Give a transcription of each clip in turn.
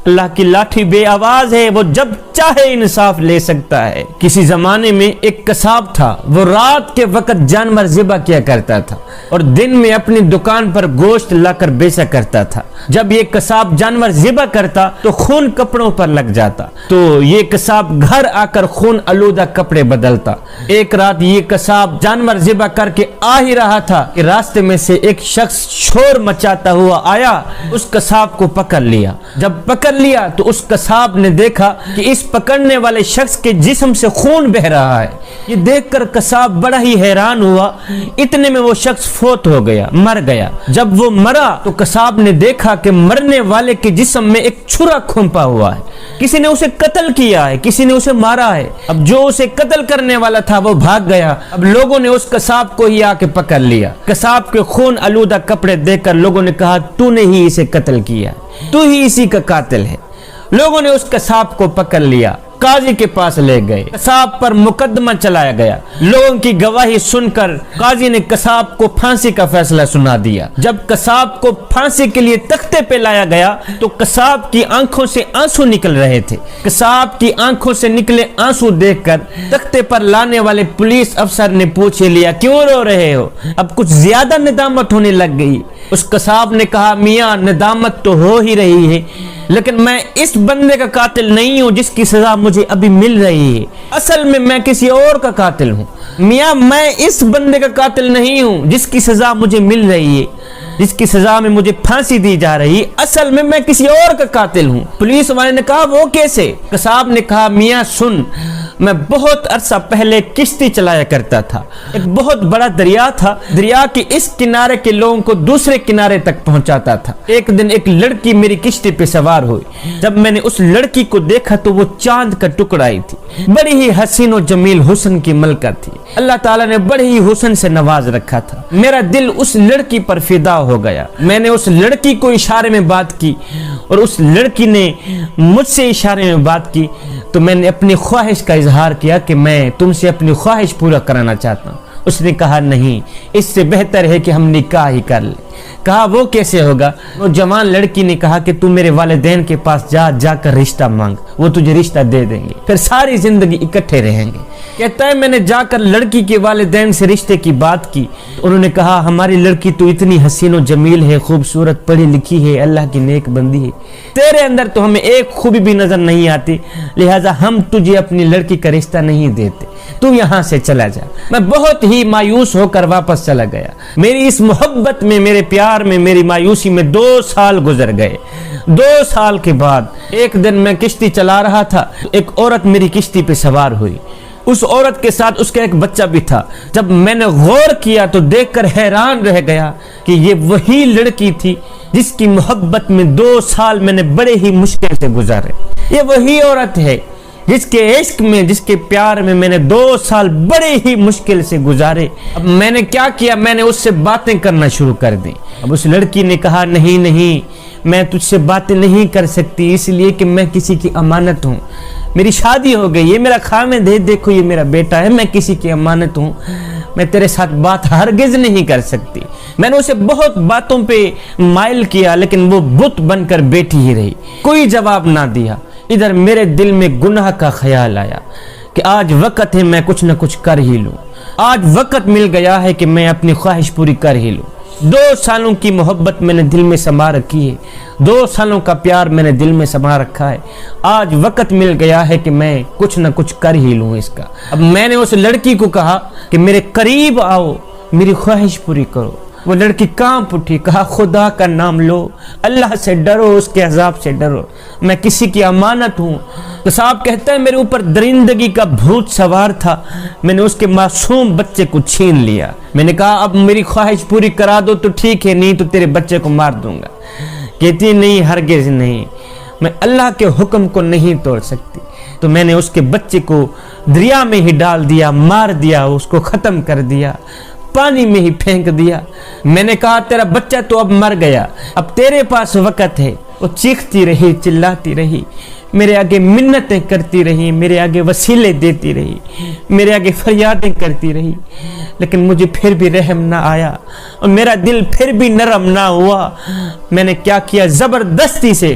اللہ کی لاٹھی بے آواز ہے، وہ جب چاہے انصاف لے سکتا ہے۔ کسی زمانے میں ایک قصاب تھا، وہ رات کے وقت جانور ذبح کیا کرتا تھا اور دن میں اپنی دکان پر گوشت لا کر بیچا کرتا تھا۔ جب یہ قصاب جانور ذبح کرتا تو خون کپڑوں پر لگ جاتا، تو یہ قصاب گھر آ کر خون آلودہ کپڑے بدلتا۔ ایک رات یہ قصاب جانور ذبح کر کے آ ہی رہا تھا کہ راستے میں سے ایک شخص شور مچاتا ہوا آیا، اس قصاب کو پکڑ لیا۔ جب پکڑ لیا تو اس قصاب نے دیکھا کہ اس پکڑنے والے شخص کے جسم سے خون بہ رہا ہے۔ یہ دیکھ کر قصاب بڑا ہی حیران ہوا، اتنے میں وہ شخص فوت ہو گیا، مر گیا۔ جب وہ مرا تو قصاب نے دیکھا کہ مرنے والے کے جسم میں ایک چھرا کھمپا ہوا ہے، کسی نے اسے قتل کیا ہے، کسی نے اسے مارا ہے۔ اب جو اسے قتل کرنے والا تھا وہ بھاگ گیا۔ اب لوگوں نے اس قصاب کو ہی آ کے پکڑ لیا۔ قصاب کے خون آلودہ کپڑے دیکھ کر لوگوں نے کہا تو نے ہی اسے قتل کیا، تو ہی اسی کا قاتل ہے۔ لوگوں نے اس قصاب کو پکڑ لیا، قاضی کے پاس لے گئے، قصاب پر مقدمہ چلایا گیا۔ لوگوں کی گواہی سن کر قاضی نے قصاب کو پھانسی کا فیصلہ سنا دیا۔ جب قصاب کو پھانسی کے لیے تختے پہ لایا گیا تو قصاب کی آنکھوں سے آنسو نکل رہے تھے۔ قصاب کی آنکھوں سے نکلے آنسو دیکھ کر تختے پر لانے والے پولیس افسر نے پوچھ لیا کیوں رو رہے ہو؟ اب کچھ زیادہ ندامت ہونے لگ گئی۔ اس قصاب نے کہا میاں ندامت تو ہو ہی رہی ہے، لیکن میں اس بندے کا قاتل نہیں ہوں جس کی سزا مجھے ابھی مل رہی ہے، اصل میں کسی اور کا قاتل ہوں۔ میاں میں اس بندے کا قاتل نہیں ہوں جس کی سزا مجھے مل رہی ہے، جس کی سزا میں مجھے پھانسی دی جا رہی ہے، اصل میں کسی اور کا قاتل ہوں۔ پولیس والے نے کہا وہ کیسے؟ قصاب نے کہا میاں سن، میں بہت عرصہ پہلے کشتی چلایا کرتا تھا، ایک بہت بڑا دریا تھا، دریا کے اس کنارے کے لوگوں کو دوسرے کنارے تک پہنچاتا تھا۔ ایک دن ایک لڑکی میری کشتی پہ سوار ہوئی، جب میں نے اس لڑکی کو دیکھا تو وہ چاند کا ٹکڑا ہی تھی، بڑی ہی حسین و جمیل حسن کی ملکہ تھی، اللہ تعالیٰ نے بڑے ہی حسن سے نواز رکھا تھا۔ میرا دل اس لڑکی پر فدا ہو گیا، میں نے اس لڑکی کو اشارے میں بات کی اور اس لڑکی نے مجھ سے اشارے میں بات کی، تو میں نے اپنی خواہش کا اظہار کیا کہ میں تم سے اپنی خواہش پورا کرانا چاہتا ہوں۔ اس نے کہا نہیں، اس سے بہتر ہے کہ ہم نکاح ہی کر لیں۔ کہا وہ کیسے ہوگا؟ وہ جوان لڑکی نے کہا کہ تم میرے والدین کے پاس جا کر رشتہ مانگ، وہ تجھے رشتہ دے دیں گے، پھر ساری زندگی اکٹھے رہیں گے۔ کہتا ہے میں نے جا کر لڑکی کے والدین سے رشتے کی بات کی، انہوں نے کہا ہماری لڑکی تو اتنی حسین و جمیل ہے، خوبصورت، پڑھی لکھی ہے، اللہ کی نیک بندی ہے، تیرے اندر تو ہمیں ایک خوبی بھی نظر نہیں آتی، لہٰذا ہم تجھے اپنی لڑکی کا رشتہ نہیں دیتے، تو یہاں سے چلا جا۔ میں بہت ہی مایوس ہو کر واپس چلا گیا۔ میری اس محبت میں، میرے پیار میں، میری مایوسی میں 2 سال گزر گئے۔ 2 سال کے بعد ایک دن میں کشتی چلا رہا تھا، ایک عورت میری کشتی پہ سوار ہوئی، اس عورت کے ساتھ اس کا ایک بچہ بھی تھا۔ جب میں نے غور کیا تو دیکھ کر حیران رہ گیا کہ یہ وہی لڑکی تھی جس کی محبت میں 2 سال میں نے بڑے ہی مشکل سے گزارے، یہ وہی عورت ہے جس کے عشق میں، جس کے پیار میں نے 2 سال بڑے ہی مشکل سے گزارے۔ اب میں نے کیا کیا؟ میں نے اس سے باتیں کرنا شروع کر دی۔ اب اس لڑکی نے کہا نہیں، میں تجھ سے باتیں نہیں کر سکتی، اس لیے کہ میں کسی کی امانت ہوں، میری شادی ہو گئی، یہ میرا خامد ہے، دیکھو یہ میرا بیٹا ہے، میں کسی کی امانت ہوں، میں تیرے ساتھ بات ہرگز نہیں کر سکتی۔ میں نے اسے بہت باتوں پہ مائل کیا، لیکن وہ بت بن کر بیٹھی ہی رہی، کوئی جواب نہ دیا۔ ادھر میرے دل میں گناہ کا خیال آیا کہ آج وقت ہے میں کچھ نہ کچھ کر ہی لوں، آج وقت مل گیا ہے کہ میں اپنی خواہش پوری کر ہی لوں۔ 2 سالوں کی محبت میں نے دل میں سما رکھی ہے، 2 سالوں کا پیار میں نے دل میں سما رکھا ہے، آج وقت مل گیا ہے کہ میں کچھ نہ کچھ کر ہی لوں اس کا۔ اب میں نے اس لڑکی کو کہا کہ میرے قریب آؤ، میری خواہش پوری کرو۔ وہ لڑکی کانپ اٹھی، کہا خدا کا نام لو، اللہ سے ڈرو، اس کے عذاب سے ڈرو، میں کسی کی امانت ہوں۔ قصاب کہتا ہے میرے اوپر درندگی کا بھوت سوار تھا، میں نے اس کے معصوم بچے کو چھین لیا۔ میں نے کہا اب میری خواہش پوری کرا دو تو ٹھیک ہے، نہیں تو تیرے بچے کو مار دوں گا۔ کہتی نہیں، ہرگز نہیں، میں اللہ کے حکم کو نہیں توڑ سکتی۔ تو میں نے اس کے بچے کو دریا میں ہی ڈال دیا، مار دیا، اس کو ختم کر دیا، پانی میں ہی پھینک دیا۔ میں نے کہا تیرا بچہ تو اب مر گیا، اب تیرے پاس وقت ہے۔ وہ چیختی رہی، چلاتی رہی، میرے آگے منتیں کرتی رہی، میرے آگے وسیلے دیتی رہی، میرے آگے فریادیں کرتی رہی، لیکن مجھے پھر بھی رحم نہ آیا اور میرا دل پھر بھی نرم نہ ہوا۔ میں نے کیا کیا؟ زبردستی سے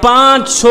500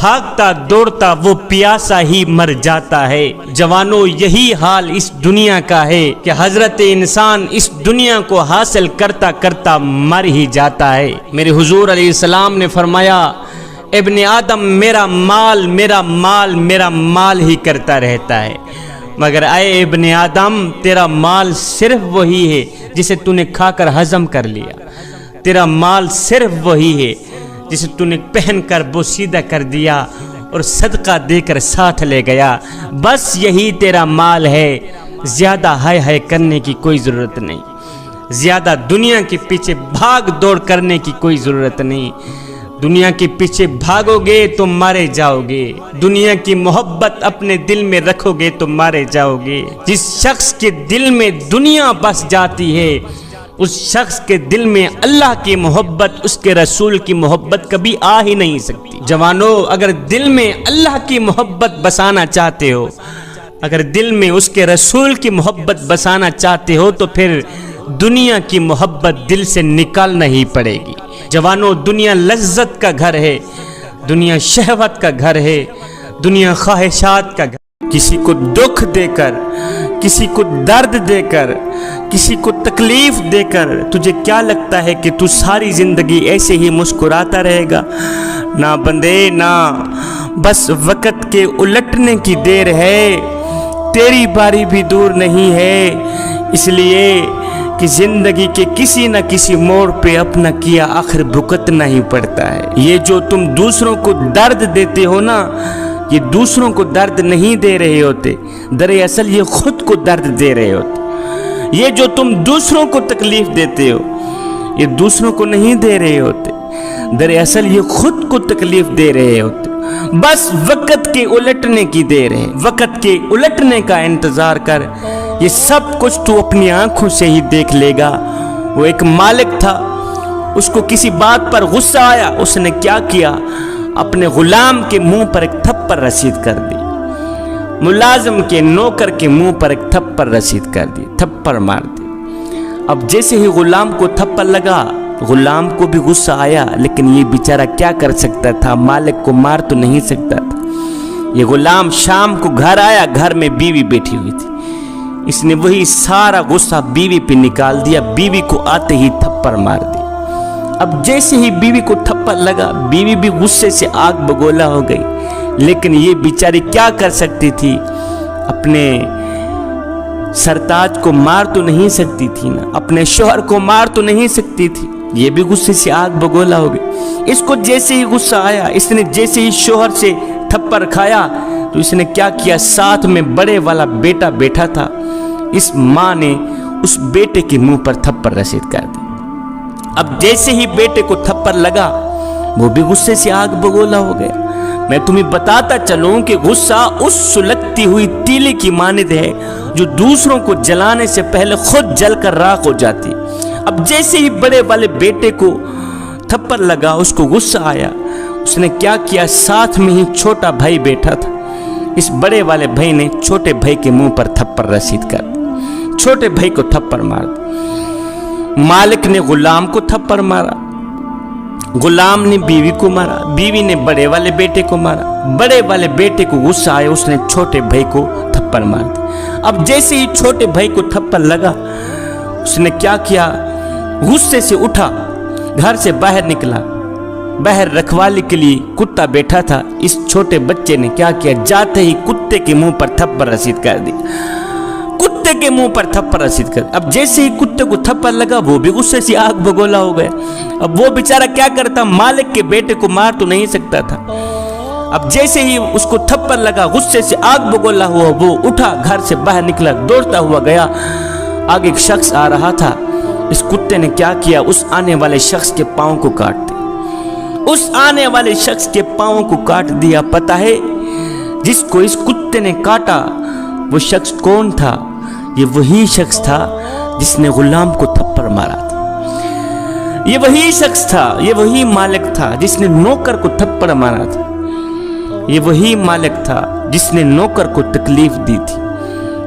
بھاگتا دوڑتا وہ پیاسا ہی مر جاتا ہے۔ جوانوں یہی حال اس دنیا کا ہے کہ حضرت انسان اس دنیا کو حاصل کرتا کرتا مر ہی جاتا ہے۔ میرے حضور علیہ السلام نے فرمایا ابن آدم میرا مال میرا مال میرا مال ہی کرتا رہتا ہے، مگر اے ابن آدم تیرا مال صرف وہی ہے جسے تو نے کھا کر ہضم کر لیا، تیرا مال صرف وہی ہے جسے تو نے پہن کر بوسیدہ کر دیا اور صدقہ دے کر ساتھ لے گیا، بس یہی تیرا مال ہے۔ زیادہ ہائے ہائے کرنے کی کوئی ضرورت نہیں، زیادہ دنیا کے پیچھے بھاگ دوڑ کرنے کی کوئی ضرورت نہیں۔ دنیا کے پیچھے بھاگو گے تو مارے جاؤ گے، دنیا کی محبت اپنے دل میں رکھو گے تو مارے جاؤ گے۔ جس شخص کے دل میں دنیا بس جاتی ہے اس شخص کے دل میں اللہ کی محبت، اس کے رسول کی محبت کبھی آ ہی نہیں سکتی۔ جوانوں اگر دل میں اللہ کی محبت بسانا چاہتے ہو، اگر دل میں اس کے رسول کی محبت بسانا چاہتے ہو تو پھر دنیا کی محبت دل سے نکالنا ہی پڑے گی۔ جوانوں دنیا لذت کا گھر ہے، دنیا شہوت کا گھر ہے، دنیا خواہشات کا گھر۔ کسی کو دکھ دے کر، کسی کو درد دے کر، کسی کو تکلیف دے کر تجھے کیا لگتا ہے کہ تو ساری زندگی ایسے ہی مسکراتا رہے گا؟ نہ بندے نہ، بس وقت کے الٹنے کی دیر ہے، تیری باری بھی دور نہیں ہے، اس لیے کہ زندگی کے کسی نہ کسی موڑ پہ اپنا کیا آخر بھگتنا ہی پڑتا ہے۔ یہ جو تم دوسروں کو درد دیتے ہو نا، یہ دوسروں کو درد نہیں دے رہے ہوتے، دراصل یہ خود کو درد دے رہے ہوتے۔ یہ جو تم دوسروں کو تکلیف دیتے ہو یہ دوسروں کو نہیں دے رہے ہوتے، دراصل یہ خود کو تکلیف دے رہے ہوتے۔ بس وقت کے الٹنے کی دیر ہے، وقت کے الٹنے کا انتظار کر، یہ سب کچھ تو اپنی آنکھوں سے ہی دیکھ لے گا۔ وہ ایک مالک تھا، اس کو کسی بات پر غصہ آیا، اس نے کیا کیا؟ اپنے غلام کے منہ پر ایک تھپڑ رسید کر دی، ملازم کے نوکر کے منہ پر ایک تھپڑ رسید کر دی، تھپڑ مار دی۔ اب جیسے ہی غلام کو تھپڑ لگا، غلام کو بھی غصہ آیا، لیکن یہ بیچارہ کیا کر سکتا تھا؟ مالک کو مار تو نہیں سکتا تھا۔ یہ غلام شام کو گھر آیا، گھر میں بیوی بیٹھی ہوئی تھی، اس نے وہی سارا غصہ بیوی پہ نکال دیا، بیوی کو آتے ہی تھپڑ مار دی۔ اب جیسے ہی بیوی کو تھپڑ لگا، بیوی بھی غصے سے آگ بگولا ہو گئی، لیکن یہ بیچاری کیا کر سکتی تھی؟ اپنے سرتاج کو مار تو نہیں سکتی تھی نا، اپنے شوہر کو مار تو نہیں سکتی تھی، یہ بھی غصے سے آگ بگولا ہو گئی۔ اس کو جیسے ہی غصہ آیا، اس نے جیسے ہی شوہر سے تھپڑ کھایا تو اس نے کیا کیا؟ ساتھ میں بڑے والا بیٹا بیٹھا تھا، اس ماں نے اس بیٹے کے منہ پر تھپڑ رسید کر دی۔ اب جیسے ہی بیٹے کو تھپڑ لگا، وہ بھی غصے سے آگ بگولا ہو گیا۔ میں تمہیں بتاتا چلوں کہ غصہ اس سلگتی ہوئی تیلی کی مانند ہے جو دوسروں کو جلانے سے پہلے خود جل کر راکھ ہو جاتی۔ اب جیسے ہی بڑے والے بیٹے کو تھپڑ لگا، اس کو غصہ آیا، اس نے کیا کیا؟ ساتھ میں ہی چھوٹا بھائی بیٹھا تھا، اس بڑے والے بھائی نے چھوٹے بھائی کے منہ پر تھپڑ رسید کر دی، چھوٹے بھائی کو تھپڑ مار دی۔ مالک نے غلام کو تھپڑ مارا، غلام نے بیوی کو مارا، بیوی نے بڑے والے بیٹے کو مارا، بڑے والے بیٹے کو غصہ آیا، اس نے چھوٹے بھائی کو تھپڑ مار دی۔ اب جیسے ہی چھوٹے بھائی کو تھپڑ لگا، اس نے کیا کیا؟ غصے سے اٹھا، گھر سے باہر نکلا، باہر رکھوالی کے لیے کتا بیٹھا تھا، اس چھوٹے بچے نے کیا کیا؟ جاتے ہی کتے کے منہ پر تھپڑ رسید کر دی، کتے کے منہ پر تھپڑ رسید کر۔ اب جیسے ہی کتے کو تھپڑ لگا، وہ بھی غصے سے آگ بگولا ہو گیا۔ اب وہ بیچارہ کیا کرتا؟ مالک کے بیٹے کو مار تو نہیں سکتا تھا۔ اب جیسے ہی اس کو تھپڑ لگا، غصے سے آگ بگولا ہوا، وہ اٹھا، گھر سے باہر نکلا، دوڑتا ہوا گیا، آگے ایک شخص آ رہا تھا، اس کتے نے کیا کیا؟ اس آنے والے شخص کے پاؤں کو کاٹ دیا، اس آنے والے شخص کے پاؤں کو کاٹ دیا۔ پتہ ہے جس کو اس کتے نے کاٹا وہ شخص کون تھا؟ یہ وہی شخص تھا جس نے غلام کو تھپڑ مارا تھا، یہ وہی شخص تھا، یہ وہی مالک تھا جس نے نوکر کو تھپڑ مارا تھا، یہ وہی مالک تھا جس نے نوکر کو تکلیف دی تھی۔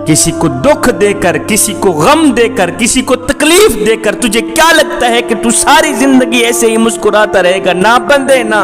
کسی کو دکھ دے کر، کسی کو غم دے کر، کسی کو تکلیف دے کر تجھے کیا لگتا ہے کہ تو ساری زندگی ایسے ہی مسکراتا رہے گا؟ نہ بندے نہ،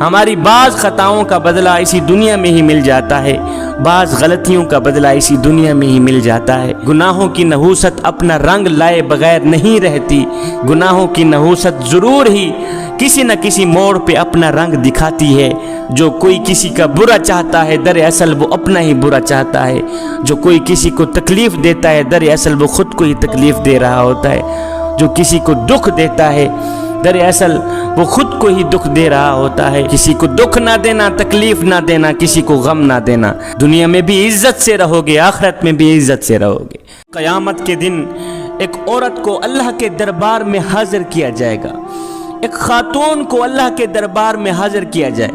ہماری بعض خطاؤں کا بدلہ اسی دنیا میں ہی مل جاتا ہے، بعض غلطیوں کا بدلہ اسی دنیا میں ہی مل جاتا ہے۔ گناہوں کی نحوست اپنا رنگ لائے بغیر نہیں رہتی، گناہوں کی نحوست ضرور ہی کسی نہ کسی موڑ پہ اپنا رنگ دکھاتی ہے۔ جو کوئی کسی کا برا چاہتا ہے دراصل وہ اپنا ہی برا چاہتا ہے، جو کوئی کسی کو تکلیف دیتا ہے دراصل وہ خود کو ہی تکلیف دے رہا ہوتا ہے، جو کسی کو دکھ دیتا ہے دراصل وہ خود کو ہی دکھ دے رہا ہوتا ہے۔ کسی کو دکھ نہ دینا، تکلیف نہ دینا، کسی کو غم نہ دینا، دنیا میں بھی عزت سے رہو گے، آخرت میں بھی عزت سے رہو گے۔ قیامت کے دن ایک عورت کو اللہ کے دربار میں حاضر کیا جائے گا، ایک خاتون کو اللہ کے دربار میں حاضر کیا جائے،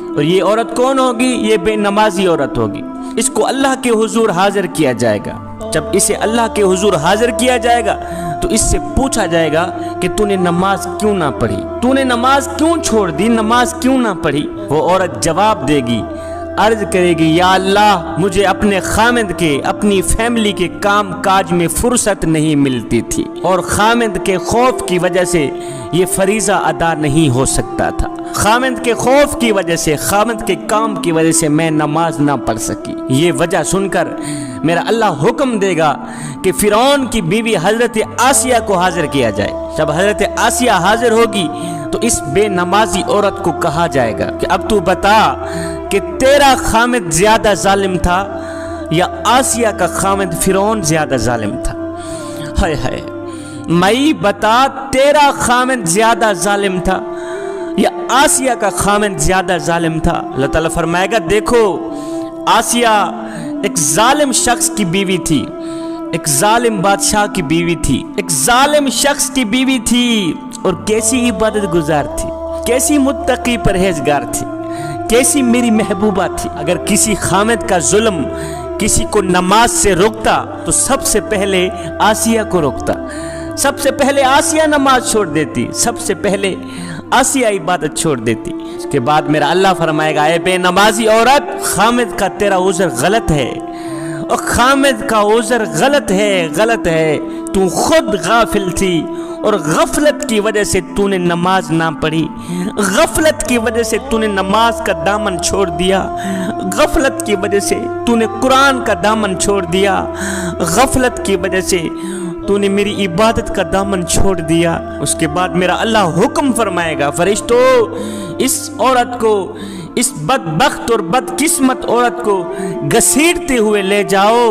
اور یہ عورت کون ہوگی؟ یہ بے نمازی عورت ہوگی۔ اس کو اللہ کے حضور حاضر کیا جائے گا۔ جب اسے اللہ کے حضور حاضر کیا جائے گا تو اس سے پوچھا جائے گا کہ تو نے نماز کیوں نہ پڑھی، تو نے نماز کیوں چھوڑ دی، نماز کیوں نہ پڑھی؟ وہ عورت جواب دے گی، عرض کرے گی، یا اللہ مجھے اپنے خامد کے، اپنی فیملی کے کام کاج میں فرصت نہیں ملتی تھی، اور خامد کے خوف کی وجہ سے یہ فریضہ ادا نہیں ہو سکتا تھا، خامد کے خوف کی وجہ سے، خامد کے کام کی وجہ سے میں نماز نہ پڑھ سکی۔ یہ وجہ سن کر میرا اللہ حکم دے گا کہ فرعون کی بیوی حضرت آسیہ کو حاضر کیا جائے۔ جب حضرت آسیہ حاضر ہوگی تو اس بے نمازی عورت کو کہا جائے گا کہ اب تو بتا کہ تیرا خامد زیادہ ظالم تھا یا آسیہ کا خامد فرعون زیادہ ظالم تھا؟ ہائے ہائے، مئی بتا تیرا خامد زیادہ ظالم تھا یا آسیہ کا خامد زیادہ ظالم تھا؟ اللہ تعالیٰ فرمائے گا، دیکھو آسیہ ایک ظالم شخص کی بیوی تھی، ایک ظالم بادشاہ کی بیوی تھی، ایک ظالم شخص کی بیوی تھی، اور کیسی عبادت گزار تھی، کیسی متقی پرہیزگار تھی، کیسی میری محبوبہ تھی۔ اگر کسی خامد کا ظلم کسی کو نماز سے روکتا تو سب سے پہلے آسیہ کو روکتا، سب سے پہلے آسیہ نماز چھوڑ دیتی، سب سے پہلے آسیہ عبادت چھوڑ دیتی۔ اس کے بعد میرا اللہ فرمائے گا، اے بے نمازی عورت، خامد کا تیرا عذر غلط ہے، اور خامد کا عذر غلط ہے، تو خود غافل تھی، اور غفلت کی وجہ سے تو نے نماز نہ پڑھی، غفلت کی وجہ سے تو نے نماز کا دامن چھوڑ دیا، غفلت کی وجہ سے تو نے قرآن کا دامن چھوڑ دیا، غفلت کی وجہ سے تو نے میری عبادت کا دامن چھوڑ دیا۔ اس کے بعد میرا اللہ حکم فرمائے گا، فرشتو اس عورت کو، اس بدبخت اور بدقسمت عورت کو گھسیٹتے ہوئے لے جاؤ،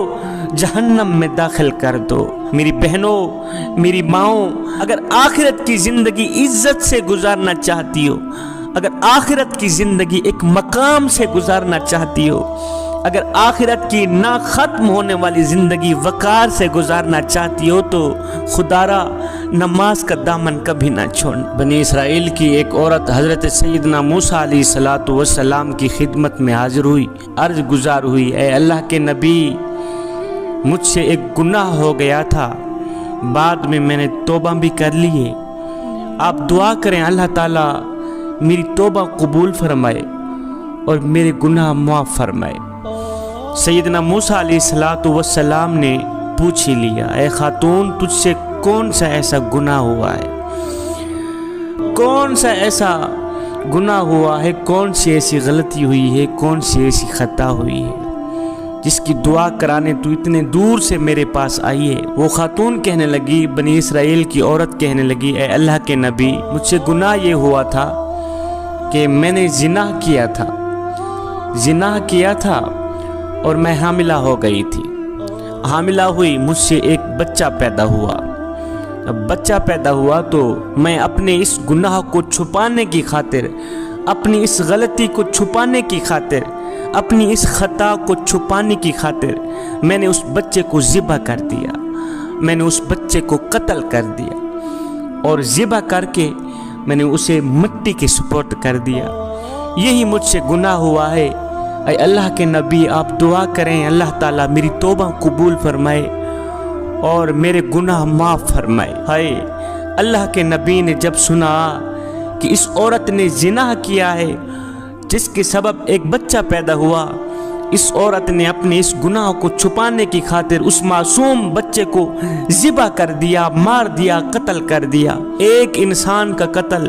جہنم میں داخل کر دو۔ میری بہنوں، میری ماؤں، اگر آخرت کی زندگی عزت سے گزارنا چاہتی ہو، اگر آخرت کی زندگی ایک مقام سے گزارنا چاہتی ہو، اگر آخرت کی نہ ختم ہونے والی زندگی وقار سے گزارنا چاہتی ہو تو خدا را نماز کا دامن کبھی نہ چھوڑنا۔ بنی اسرائیل کی ایک عورت حضرت سیدنا موسیٰ علیہ السلام کی خدمت میں حاضر ہوئی، عرض گزار ہوئی، اے اللہ کے نبی، مجھ سے ایک گناہ ہو گیا تھا، بعد میں نے توبہ بھی کر لی ہے، آپ دعا کریں اللہ تعالیٰ میری توبہ قبول فرمائے اور میرے گناہ معاف فرمائے۔ سیدنا موسیٰ علیہ السلام نے پوچھ ہی لیا، اے خاتون، تجھ سے کون سا ایسا گناہ ہوا ہے، کون سا ایسا گناہ ہوا ہے، کون سی ایسی غلطی ہوئی ہے، کون سی ایسی خطا ہوئی ہے جس کی دعا کرانے تو اتنے دور سے میرے پاس آئی ہے؟ وہ خاتون کہنے لگی، بنی اسرائیل کی عورت کہنے لگی، اے اللہ کے نبی، مجھ سے گناہ یہ ہوا تھا کہ میں نے زنا کیا تھا اور میں حاملہ ہو گئی تھی، حاملہ ہوئی، مجھ سے ایک بچہ پیدا ہوا، اب بچہ پیدا ہوا تو میں اپنے اس گناہ کو چھپانے کی خاطر، اپنی اس غلطی کو چھپانے کی خاطر، اپنی اس خطا کو چھپانے کی خاطر میں نے اس بچے کو ذبح کر دیا، میں نے اس بچے کو قتل کر دیا، اور ذبح کر کے میں نے اسے مٹی کے سپرد کر دیا، یہی مجھ سے گناہ ہوا ہے۔ اے اللہ کے نبی، آپ دعا کریں اللہ تعالیٰ میری توبہ قبول فرمائے اور میرے گناہ معاف فرمائے۔ ہائے، اللہ کے نبی نے جب سنا کہ اس عورت نے زنا کیا ہے جس کے سبب ایک بچہ پیدا ہوا، اس عورت نے اپنے اس گناہ کو چھپانے کی خاطر اس معصوم بچے کو ذبح کر دیا، مار دیا، قتل کر دیا۔ ایک انسان کا قتل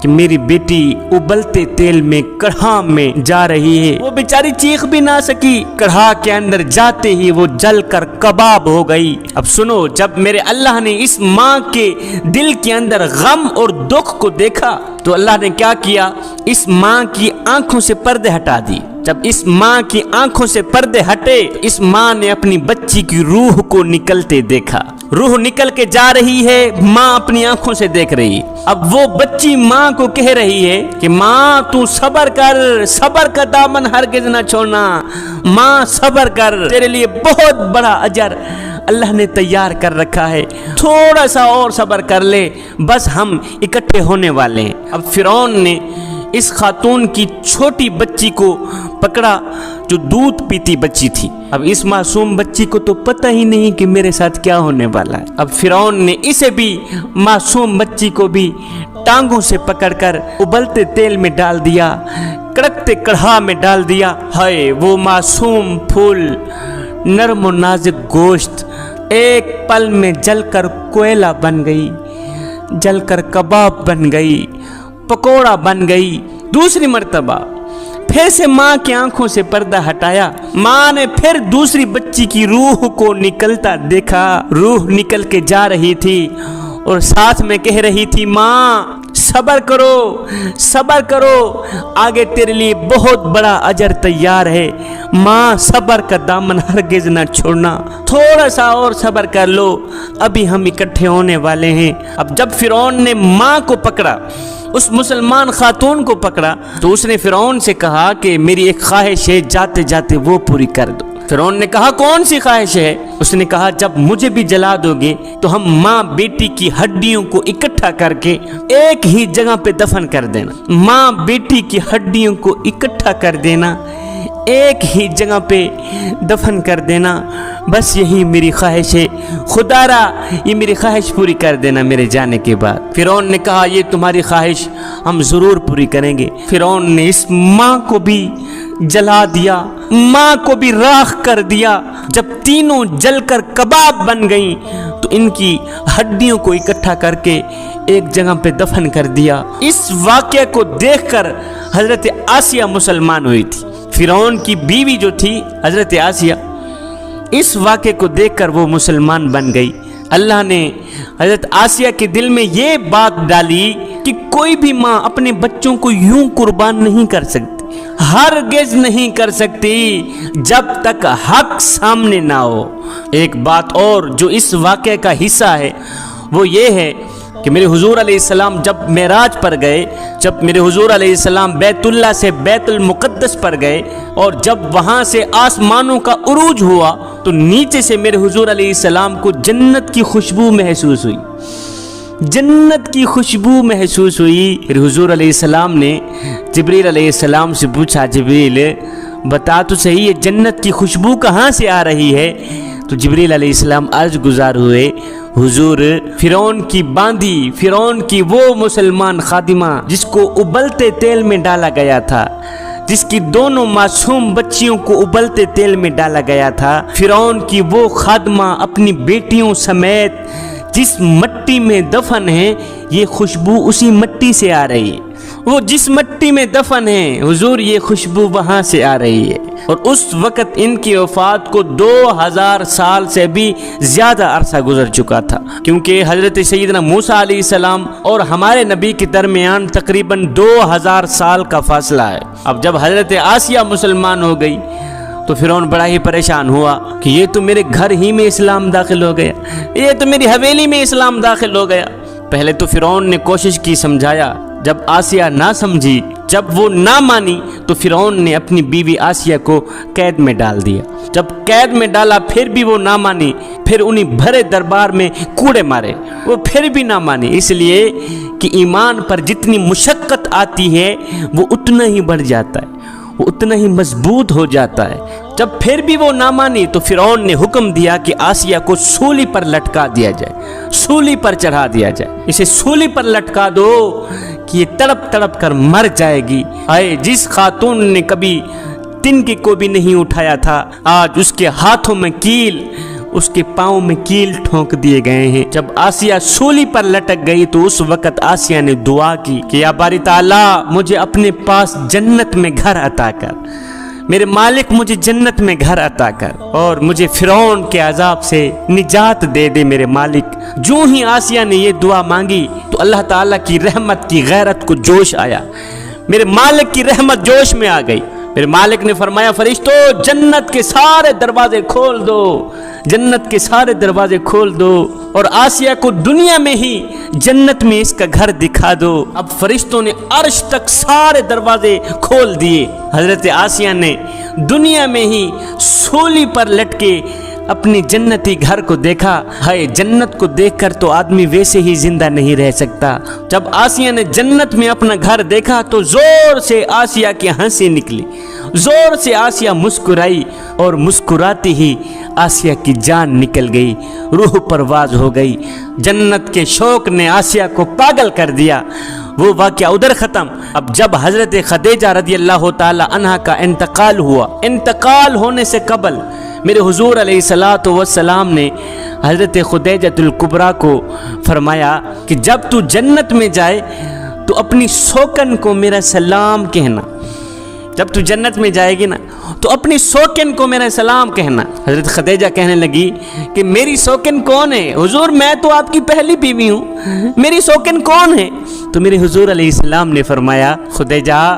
کہ میری بیٹی ابلتے تیل میں کڑھا میں جا رہی ہے۔ وہ بیچاری چیخ بھی نہ سکی، کڑھا کے اندر جاتے ہی وہ جل کر کباب ہو گئی۔ اب سنو، جب میرے اللہ نے اس ماں کے دل کے اندر غم اور دکھ کو دیکھا تو اللہ نے کیا کیا، اس ماں کی آنکھوں سے پردے ہٹا دی۔ جب اس ماں کی آنکھوں سے پردے ہٹے، اس ماں نے اپنی بچی کی روح کو نکلتے دیکھا۔ روح نکل کے جا رہی ہے، ماں اپنی آنکھوں سے دیکھ رہی۔ اب وہ بچی ماں کو کہہ رہی ہے کہ ماں تو صبر کر، صبر کا دامن ہرگز نہ چھوڑنا، ماں صبر کر، تیرے لیے بہت بڑا اجر اللہ نے تیار کر رکھا ہے، تھوڑا سا اور صبر کر لے، بس ہم اکٹھے ہونے والے ہیں۔ اب فرعون نے اس خاتون کی چھوٹی بچی کو پکڑا جو دودھ پیتی بچی تھی۔ اب اس معصوم بچی کو تو پتہ ہی نہیں کہ میرے ساتھ کیا ہونے والا ہے۔ اب فرعون نے اسے بھی، معصوم بچی کو بھی ٹانگوں سے پکڑ کر ابلتے تیل میں ڈال دیا، کڑکتے کڑھا میں ڈال دیا۔ ہائے وہ معصوم پھول، نرم و نازک گوشت ایک پل میں جل کر کوئلہ بن گئی، جل کر کباب بن گئی، پکوڑا بن گئی۔ دوسری مرتبہ پھر سے ماں کی آنکھوں سے پردہ ہٹایا، ماں نے پھر دوسری بچی کی روح کو نکلتا دیکھا۔ روح نکل کے جا رہی تھی اور ساتھ میں کہہ رہی تھی، ماں صبر کرو، صبر کرو، آگے تیرے لیے بہت بڑا اجر تیار ہے، ماں صبر کا دامن ہرگز نہ چھوڑنا، تھوڑا سا اور صبر کر لو، ابھی ہم اکٹھے ہونے والے ہیں۔ اب جب فرعون نے ماں کو پکڑا، اس مسلمان خاتون کو پکڑا، تو اس نے فرعون سے کہا کہ میری ایک خواہش ہے، جاتے جاتے وہ پوری کر دو۔ فرعون نے کہا کون سی خواہش ہے؟ اس نے کہا جب مجھے بھی جلا دو گے تو ہم ماں بیٹی کی ہڈیوں کو اکٹھا کر کے ایک ہی جگہ پہ دفن کر دینا، ماں بیٹی کی ہڈیوں کو اکٹھا کر دینا، ایک ہی جگہ پہ دفن کر دینا، بس یہی میری خواہش ہے، خدا را یہ میری خواہش پوری کر دینا میرے جانے کے بعد۔ فرعون نے کہا یہ تمہاری خواہش ہم ضرور پوری کریں گے۔ فرعون نے اس ماں کو بھی جلا دیا، ماں کو بھی راکھ کر دیا۔ جب تینوں جل کر کباب بن گئیں تو ان کی ہڈیوں کو اکٹھا کر کے ایک جگہ پہ دفن کر دیا۔ اس واقعے کو دیکھ کر حضرت آسیہ مسلمان ہوئی تھی، فرعون کی بیوی جو تھی حضرت آسیہ، اس واقعے کو دیکھ کر وہ مسلمان بن گئی۔ اللہ نے حضرت آسیہ کے دل میں یہ بات ڈالی کہ کوئی بھی ماں اپنے بچوں کو یوں قربان نہیں کر سکتی، ہرگز نہیں کر سکتی جب تک حق سامنے نہ ہو۔ ایک بات اور جو اس واقعے کا حصہ ہے وہ یہ ہے کہ میرے حضور علیہ السلام جب معراج پر گئے، جب میرے حضور علیہ السلام بیت اللہ سے بیت المقدس پر گئے اور جب وہاں سے آسمانوں کا عروج ہوا تو نیچے سے میرے حضور علیہ السلام کو جنت کی خوشبو محسوس ہوئی، جنت کی خوشبو محسوس ہوئی۔ پھر حضور علیہ السلام نے جبریل علیہ السلام سے پوچھا، جبریل بتا تو صحیح یہ جنت کی خوشبو کہاں سے آ رہی ہے؟ تو جبریل علیہ السلام عرض گزار ہوئے، حضور فرعون کی باندھی، فرعون کی وہ مسلمان خادمہ جس کو ابلتے تیل میں ڈالا گیا تھا، جس کی دونوں معصوم بچیوں کو ابلتے تیل میں ڈالا گیا تھا، فرعون کی وہ خادمہ اپنی بیٹیوں سمیت جس مٹی میں دفن ہے، یہ خوشبو اسی مٹی سے آ رہی ہے۔ وہ جس مٹی میں دفن ہے حضور یہ خوشبو وہاں سے آ رہی ہے۔ اور اس وقت ان کی وفات کو 2000 سال سے بھی زیادہ عرصہ گزر چکا تھا، کیونکہ حضرت سیدنا موسیٰ علیہ السلام اور ہمارے نبی کے درمیان تقریباً 2000 سال کا فاصلہ ہے۔ اب جب حضرت آسیہ مسلمان ہو گئی تو فرعون بڑا ہی پریشان ہوا کہ یہ تو میرے گھر ہی میں اسلام داخل ہو گیا، یہ تو میری حویلی میں اسلام داخل ہو گیا۔ پہلے تو فرعون نے کوشش کی سمجھایا، جب آسیہ نہ سمجھی، جب وہ نہ مانی تو فرعون نے اپنی بیوی آسیہ کو قید میں ڈال دیا۔ جب قید میں ڈالا پھر بھی وہ نہ مانی، پھر انہیں بھرے دربار میں کوڑے مارے، وہ پھر بھی نہ مانی، اس لیے کہ ایمان پر جتنی مشقت آتی ہے وہ اتنا ہی بڑھ جاتا ہے، وہ اتنا ہی مضبوط ہو جاتا ہے۔ جب پھر بھی وہ نہ مانی تو فرعون نے حکم دیا کہ آسیہ کو سولی پر لٹکا دیا جائے، سولی پر چڑھا دیا جائے، اسے سولی پر لٹکا دو کہ یہ تڑپ تڑپ کر مر جائے گی۔ آئے جس خاتون نے کبھی تنکے کو بھی نہیں اٹھایا تھا، آج اس کے ہاتھوں میں کیل، اس کے پاؤں میں کیل ٹھونک دیے گئے ہیں۔ جب آسیہ سولی پر لٹک گئی تو اس وقت آسیہ نے دعا کی کہ یا باری تعالیٰ مجھے اپنے پاس جنت میں گھر عطا کر، میرے مالک مجھے جنت میں گھر عطا کر، اور مجھے فرعون کے عذاب سے نجات دے دے میرے مالک۔ جو ہی آسیہ نے یہ دعا مانگی تو اللہ تعالیٰ کی رحمت کی غیرت کو جوش آیا، میرے مالک کی رحمت جوش میں آ گئی۔ میرے مالک نے فرمایا فرشتو جنت کے سارے دروازے کھول دو، جنت کے سارے دروازے کھول دو، اور آسیہ کو دنیا میں ہی جنت میں اس کا گھر دکھا دو۔ اب فرشتوں نے عرش تک سارے دروازے کھول دیے۔ حضرت آسیہ نے دنیا میں ہی سولی پر لٹکے اپنی جنتی گھر کو دیکھا۔ ہائے جنت کو دیکھ کر تو آدمی ویسے ہی زندہ نہیں رہ سکتا۔ جب آسیہ نے جنت میں اپنا گھر دیکھا تو زور سے آسیہ کی ہنسی نکلی، زور سے آسیہ مسکرائی، اور مسکراتی ہی آسیہ کی جان نکل گئی، روح پرواز ہو گئی۔ جنت کے شوق نے آسیہ کو پاگل کر دیا۔ وہ واقعہ ادھر ختم۔ اب جب حضرت خدیجہ رضی اللہ تعالی عنہا کا انتقال ہوا، انتقال ہونے سے قبل میرے حضور علیہ الصلوۃ والسلام نے حضرت خدیجہ الکبریٰ کو فرمایا کہ جب تو جنت میں جائے تو اپنی سوکن کو میرا سلام کہنا، جب تو جنت میں جائے گی نا تو اپنی سوکن کو میرا سلام کہنا۔ حضرت خدیجہ کہنے لگی کہ میری سوکن کون ہے حضور؟ میں تو آپ کی پہلی بیوی ہوں، میری سوکن کون ہے؟ تو میرے حضور علیہ السلام نے فرمایا خدیجہ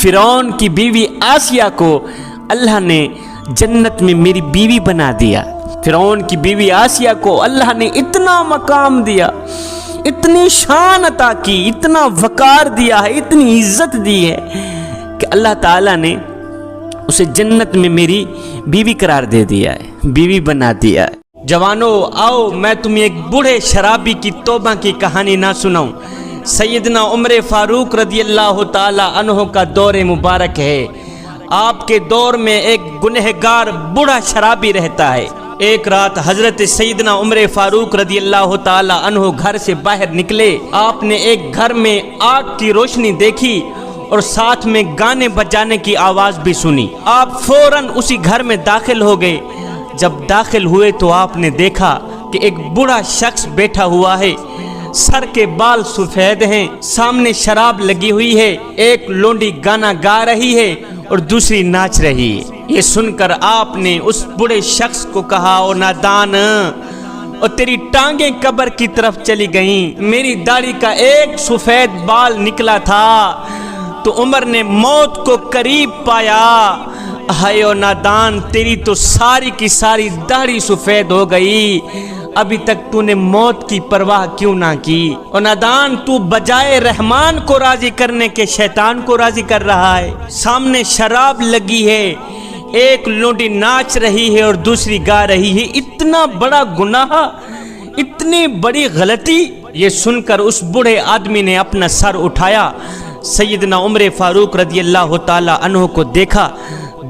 فرعون کی بیوی آسیہ کو اللہ نے جنت میں میری بیوی بنا دیا۔ فرعون کی بیوی آسیہ کو اللہ نے اتنا مقام دیا، اتنی شان عطا کی، اتنا وقار دیا ہے، اتنی عزت دی ہے کہ اللہ تعالیٰ نے اسے جنت میں میری بیوی قرار دے دیا ہے، بیوی بنا دیا ہے۔ جوانو آؤ میں تمہیں ایک بوڑھے شرابی کی توبہ کی کہانی نہ سناؤں۔ سیدنا عمر فاروق رضی اللہ تعالی عنہ کا دور مبارک ہے۔ آپ کے دور میں ایک گنہگار بوڑھا شرابی رہتا ہے۔ ایک رات حضرت سیدنا عمر فاروق رضی اللہ تعالی عنہ گھر سے باہر نکلے۔ آپ نے ایک گھر میں آگ کی روشنی دیکھی اور ساتھ میں گانے بجانے کی آواز بھی سنی۔ آپ فوراً اسی گھر میں داخل ہو گئے۔ جب داخل ہوئے تو آپ نے دیکھا کہ ایک بوڑھا شخص بیٹھا ہوا ہے، سر کے بال سفید ہیں، سامنے شراب لگی ہوئی ہے، ایک لونڈی گانا گا رہی ہے اور دوسری ناچ رہی ہے۔ یہ سن کر آپ نے اس بڑے شخص کو کہا او نادان، اور تیری ٹانگیں قبر کی طرف چلی گئیں، میری داڑھی کا ایک سفید بال نکلا تھا تو عمر نے موت کو قریب پایا۔ ہائے او نادان، تیری تو ساری کی ساری داڑھی سفید ہو گئی، ابھی تک تو نے موت کی پرواہ کیوں نہ کی؟ اور نادان تو بجائے رحمان کو راضی کرنے کے شیطان کو راضی کر رہا ہے۔ سامنے شراب لگی ہے، ایک لونڈی ناچ رہی ہے اور دوسری گا رہی ہے، اتنا بڑا گناہ، اتنی بڑی غلطی۔ یہ سن کر اس بوڑھے آدمی نے اپنا سر اٹھایا، سیدنا عمر فاروق رضی اللہ تعالی عنہ کو دیکھا،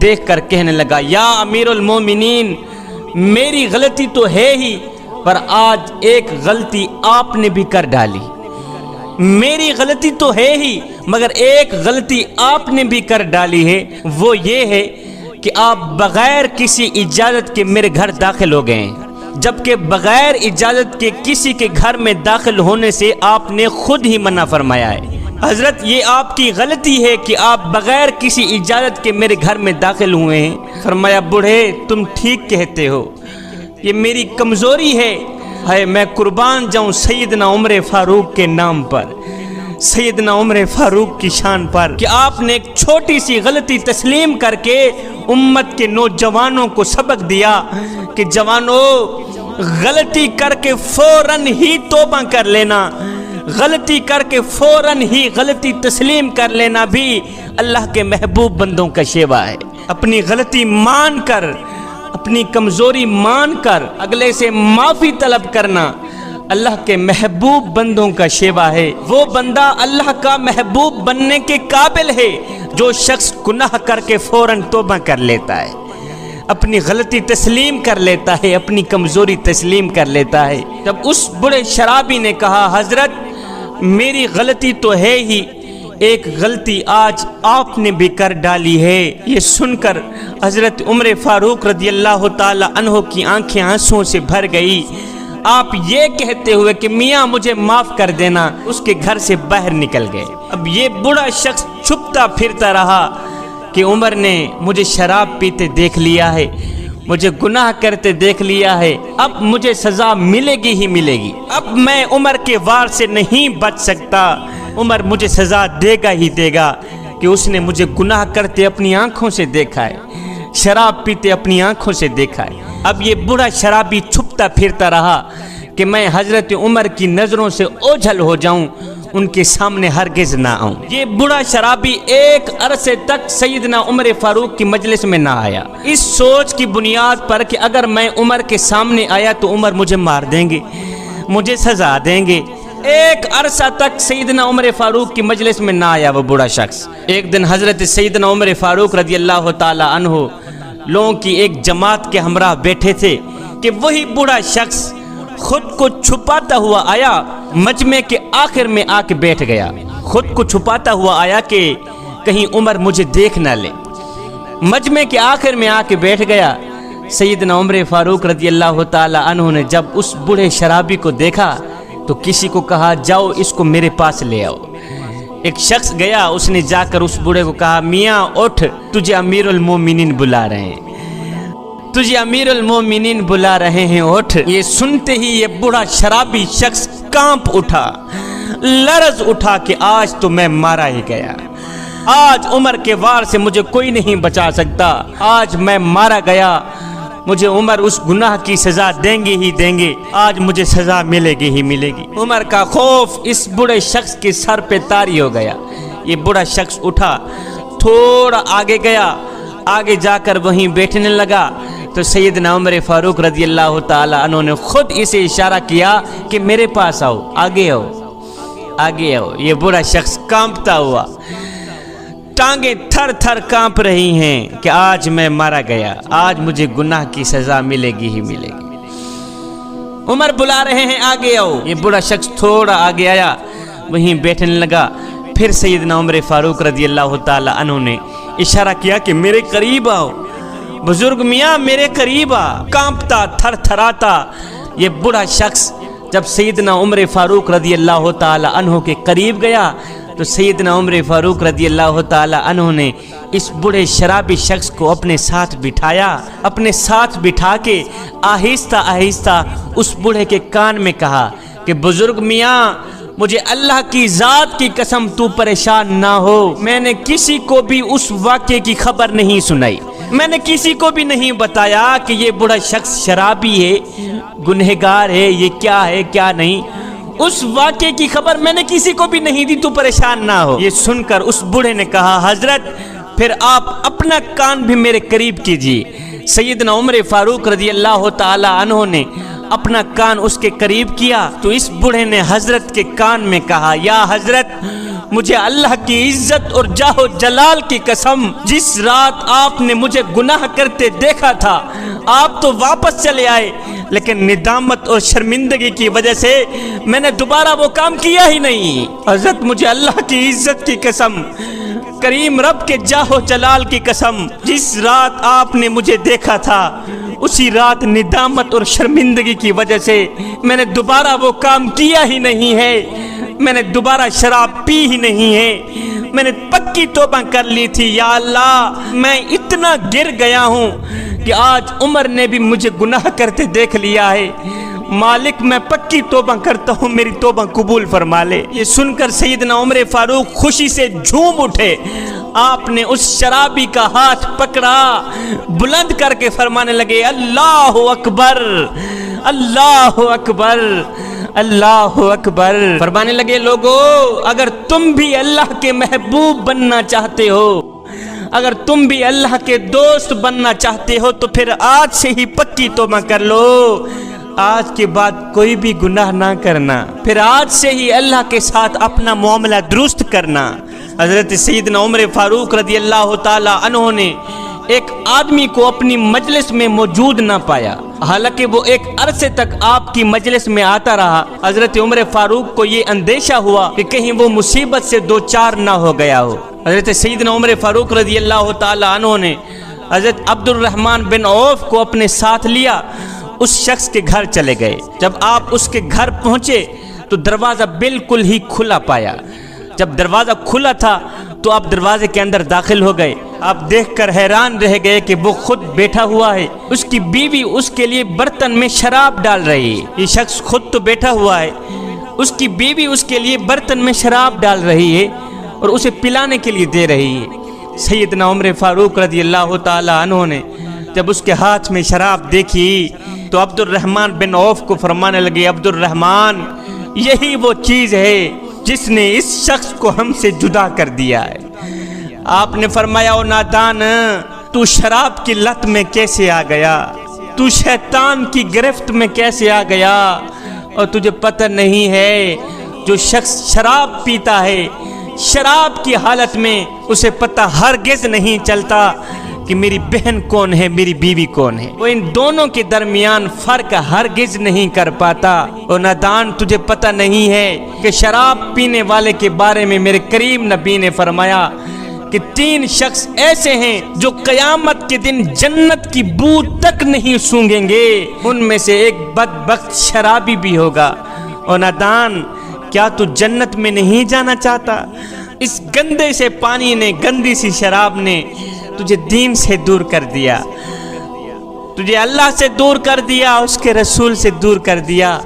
دیکھ کر کہنے لگا یا امیر المومنین، میری غلطی تو ہے ہی، پر آج ایک غلطی آپ نے بھی کر ڈالی۔ میری غلطی تو ہے ہی مگر ایک غلطی آپ نے بھی کر ڈالی ہے، وہ یہ ہے کہ آپ بغیر کسی اجازت کے میرے گھر داخل ہو گئے ہیں، جبکہ بغیر اجازت کے کسی کے گھر میں داخل ہونے سے آپ نے خود ہی منع فرمایا ہے۔ حضرت یہ آپ کی غلطی ہے کہ آپ بغیر کسی اجازت کے میرے گھر میں داخل ہوئے ہیں۔ فرمایا بوڑھے تم ٹھیک کہتے ہو، یہ میری کمزوری ہے، میں قربان جاؤں سیدنا عمر فاروق کے نام پر، سیدنا عمر فاروق کی شان پر، کہ آپ نے ایک چھوٹی سی غلطی تسلیم کر کے امت کے نوجوانوں کو سبق دیا کہ جوانوں غلطی کر کے فوراً ہی توبہ کر لینا، غلطی کر کے فوراً ہی غلطی تسلیم کر لینا بھی اللہ کے محبوب بندوں کا شیوا ہے۔ اپنی غلطی مان کر، اپنی کمزوری مان کر اگلے سے معافی طلب کرنا اللہ کے محبوب بندوں کا شیوا ہے۔ وہ بندہ اللہ کا محبوب بننے کے قابل ہے جو شخص گناہ کر کے فوراً توبہ کر لیتا ہے، اپنی غلطی تسلیم کر لیتا ہے، اپنی کمزوری تسلیم کر لیتا ہے۔ جب اس بڑے شرابی نے کہا حضرت میری غلطی تو ہے ہی، ایک غلطی آج آپ نے بھی کر ڈالی ہے۔ یہ سن کر حضرت عمر فاروق رضی اللہ تعالی عنہ کی آنکھیں آنسوں سے بھر گئی۔ آپ یہ کہتے ہوئے کہ میاں مجھے معاف کر دینا، اس کے گھر سے باہر نکل گئے۔ اب یہ بوڑھا شخص چھپتا پھرتا رہا کہ عمر نے مجھے شراب پیتے دیکھ لیا ہے، مجھے گناہ کرتے دیکھ لیا ہے، اب مجھے سزا ملے گی ہی ملے گی، اب میں عمر کے وار سے نہیں بچ سکتا، عمر مجھے سزا دے گا ہی دے گا کہ اس نے مجھے گناہ کرتے اپنی آنکھوں سے دیکھا ہے، شراب پیتے اپنی آنکھوں سے دیکھا ہے۔ اب یہ بوڑھا شرابی چھپتا پھرتا رہا کہ میں حضرت عمر کی نظروں سے اوجھل ہو جاؤں، ان کے سامنے ہرگز نہ آؤں۔ یہ بوڑھا شرابی ایک عرصے تک سیدنا عمر فاروق کی مجلس میں نہ آیا، اس سوچ کی بنیاد پر کہ اگر میں عمر کے سامنے آیا تو عمر مجھے مار دیں گے، مجھے سزا دیں گے۔ ایک عرصہ تک سیدنا عمر فاروق کی مجلس میں نہ آیا وہ بوڑھا شخص۔ ایک دن حضرت سیدنا عمر فاروق رضی اللہ تعالی عنہ لوگوں کی ایک جماعت کے ہمراہ بیٹھے تھے کہ وہی بوڑھا شخص خود کو چھپاتا ہوا آیا، مجمع کے آخر میں آ کے بیٹھ گیا، خود کو چھپاتا ہوا آیا کہ کہیں عمر مجھے دیکھ نہ لے، مجمع کے آخر میں آ کے بیٹھ گیا۔ سیدنا عمر فاروق رضی اللہ تعالی عنہ نے جب اس بوڑھے شرابی کو دیکھا تو کسی کو کہا جاؤ اس کو میرے پاس لے آؤ۔ ایک شخص گیا، اس نے جا کر اس بوڑھے کو کہا میاں اٹھ، تجھے امیر المومنین بلا رہے ہیں، تجھے امیر المومنین بلا رہے ہیں، اٹھ۔ یہ سنتے ہی یہ بوڑھا شرابی شخص کانپ اٹھا، لرز اٹھا کہ آج تو میں مارا ہی گیا، آج عمر کے وار سے مجھے کوئی نہیں بچا سکتا، آج میں مارا گیا، مجھے عمر اس گناہ کی سزا دیں گے ہی دیں گے، آج مجھے سزا ملے گی ہی ملے گی۔ عمر کا خوف اس بوڑھے شخص کے سر پہ طاری ہو گیا۔ یہ بوڑھا شخص اٹھا، تھوڑا آگے گیا، آگے جا کر وہیں بیٹھنے لگا تو سیدنا عمر فاروق رضی اللہ تعالی عنہ نے خود اسے اشارہ کیا کہ میرے پاس آؤ، آگے آؤ، آگے آؤ۔ یہ بوڑھا شخص کانپتا ہوا، ٹانگیں تھر تھر کانپ رہی ہیں کہ آج میں مارا گیا، آج مجھے گناہ کی سزا ملے گی ہی ملے گی۔ عمر بلا رہے ہیں آگے آؤ۔ یہ بوڑھا شخص تھوڑا آگے آیا، وہیں بیٹھنے لگا۔ پھر سیدنا عمر فاروق رضی اللہ تعالی عنہ نے اشارہ کیا کہ میرے قریب آؤ، بزرگ میاں میرے قریب آ۔ کانپتا تھر تھراتا یہ بوڑھا شخص جب سیدنا عمر فاروق رضی اللہ تعالی عنہ کے قریب گیا تو سیدنا عمر فاروق رضی اللہ تعالی عنہ نے اس بوڑھے شرابی شخص کو اپنے ساتھ بٹھایا، اپنے ساتھ بٹھا کے آہستہ آہستہ اس بوڑھے کے کان میں کہا کہ بزرگ میاں مجھے اللہ کی ذات کی قسم تو پریشان نہ ہو، میں نے کسی کو بھی اس واقعے کی خبر نہیں سنائی، میں نے کسی کو بھی نہیں بتایا کہ یہ بوڑھا شخص شرابی ہے، گنہگار ہے، یہ کیا ہے کیا نہیں، اس واقعے کی خبر میں نے کسی کو بھی نہیں دی، تو پریشان نہ ہو۔ یہ سن کر اس بوڑھے نے کہا حضرت پھر آپ اپنا کان بھی میرے قریب کیجیے۔ سیدنا عمر فاروق رضی اللہ تعالی عنہ نے اپنا کان اس کے قریب کیا تو اس بوڑھے نے حضرت کے کان میں کہا یا حضرت مجھے اللہ کی عزت اور جاہ و جلال کی قسم، جس رات آپ نے مجھے گناہ کرتے دیکھا تھا آپ تو واپس چلے آئے، لیکن ندامت اور شرمندگی کی وجہ سے میں نے دوبارہ وہ کام کیا ہی نہیں۔ حضرت مجھے اللہ کی عزت کی قسم، کریم رب کے جاہ و جلال کی قسم، جس رات آپ نے مجھے دیکھا تھا اسی رات ندامت اور شرمندگی کی وجہ سے میں نے دوبارہ وہ کام کیا ہی نہیں ہے، میں نے دوبارہ شراب پی ہی نہیں ہے، میں نے پکی توبہ کر لی تھی۔ یا اللہ میں اتنا گر گیا ہوں کہ آج عمر نے بھی مجھے گناہ کرتے دیکھ لیا ہے، مالک میں پکی توبہ کرتا ہوں، میری توبہ قبول فرما لے۔ یہ سن کر سیدنا عمر فاروق خوشی سے جھوم اٹھے، آپ نے اس شرابی کا ہاتھ پکڑا، بلند کر کے فرمانے لگے اللہ اکبر، اللہ اکبر، اللہ اکبر۔ فرمانے لگے لوگو اگر تم بھی اللہ کے محبوب بننا چاہتے ہو، اگر تم بھی اللہ کے دوست بننا چاہتے ہو تو پھر آج سے ہی پکی توبہ کر لو، آج کے بعد کوئی بھی گناہ نہ کرنا، پھر آج سے ہی اللہ کے ساتھ اپنا معاملہ درست کرنا۔ حضرت سیدنا عمر فاروق رضی اللہ تعالی عنہ نے ایک آدمی کو اپنی مجلس میں موجود نہ پایا، حالانکہ وہ ایک عرصے تک آپ کی مجلس میں آتا رہا۔ حضرت عمر فاروق کو یہ اندیشہ ہوا کہ کہیں وہ مصیبت سے دو چار نہ ہو گیا ہو۔ حضرت سیدنا عمر فاروق رضی اللہ تعالی عنہ نے حضرت عبد الرحمن بن عوف کو اپنے ساتھ لیا، اس شخص کے گھر چلے گئے۔ جب آپ اس کے گھر پہنچے تو دروازہ بالکل ہی کھلا پایا۔ جب دروازہ کھلا تھا تو آپ دروازے کے اندر داخل ہو گئے۔ آپ دیکھ کر حیران رہ گئے کہ وہ خود بیٹھا ہوا ہے، اس کی بیوی اس کے لیے برتن میں شراب ڈال رہی ہے۔ یہ شخص خود تو بیٹھا ہوا ہے، اس کی بیوی اس کے لیے برتن میں شراب ڈال رہی ہے اور اسے پلانے کے لیے دے رہی ہے۔ سیدنا عمر فاروق رضی اللہ تعالی عنہ نے جب اس کے ہاتھ میں شراب دیکھی تو عبد الرحمن بن عوف کو فرمانے لگے، عبد الرحمن، یہی وہ چیز ہے جس نے اس شخص کو ہم سے جدا کر دیا ہے۔ آپ نے فرمایا، او نادان، تو شراب کی لت میں کیسے آ گیا؟ تو شیطان کی گرفت میں کیسے آ گیا؟ اور تجھے پتہ نہیں ہے جو شخص شراب پیتا ہے، شراب کی حالت میں اسے پتہ ہرگز نہیں چلتا کہ میری بہن کون ہے، میری بیوی کون ہے۔ وہ ان دونوں کے درمیان فرق ہرگز نہیں کر پاتا۔ اور نادان، تجھے پتہ نہیں ہے کہ شراب پینے والے کے بارے میں میرے کریم نبی نے فرمایا کہ 3 شخص ایسے ہیں جو قیامت کے دن جنت کی بو تک نہیں سونگیں گے، ان میں سے ایک بدبخت شرابی بھی ہوگا۔ اور نادان، کیا تو جنت میں نہیں جانا چاہتا؟ اس گندے سے پانی نے، گندی سی شراب نے تجھے دین سے دور کر دیا، تجھے اللہ سے دور کر دیا، اس کے رسول سے دور کر دیا،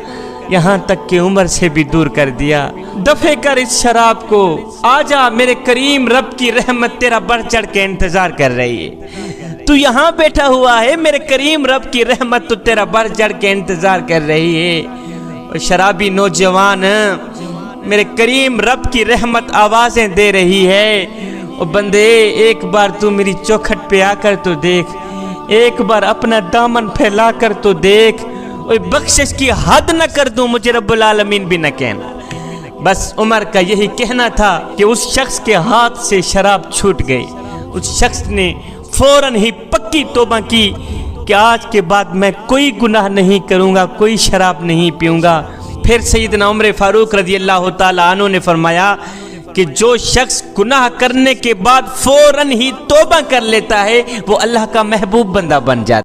یہاں تک کہ عمر سے بھی دور کر دیا۔ دفع کر اس شراب کو، آجا، میرے کریم رب کی رحمت تیرا بڑھ چڑھ کے انتظار کر رہی ہے۔ تو یہاں بیٹھا ہوا ہے، میرے کریم رب کی رحمت تو تیرا بڑھ چڑھ کے انتظار کر رہی ہے۔ اور شرابی نوجوان، میرے کریم رب کی رحمت آوازیں دے رہی ہے، اور بندے ایک بار تو میری چوکھٹ پہ آ کر تو دیکھ، ایک بار اپنا دامن پھیلا کر تو دیکھ، اور بخشش کی حد نہ کر دوں، مجھے رب العالمین بھی نہ کہنا۔ بس عمر کا یہی کہنا تھا کہ اس شخص کے ہاتھ سے شراب چھوٹ گئی۔ اس شخص نے فوراً ہی پکی توبہ کی کہ آج کے بعد میں کوئی گناہ نہیں کروں گا، کوئی شراب نہیں پیوں گا۔ پھر سیدنا عمر فاروق رضی اللہ تعالی عنہ نے فرمایا کہ جو شخص گناہ کرنے کے بعد فوراً ہی توبہ کر لیتا ہے وہ اللہ کا محبوب بندہ بن جاتا ہے۔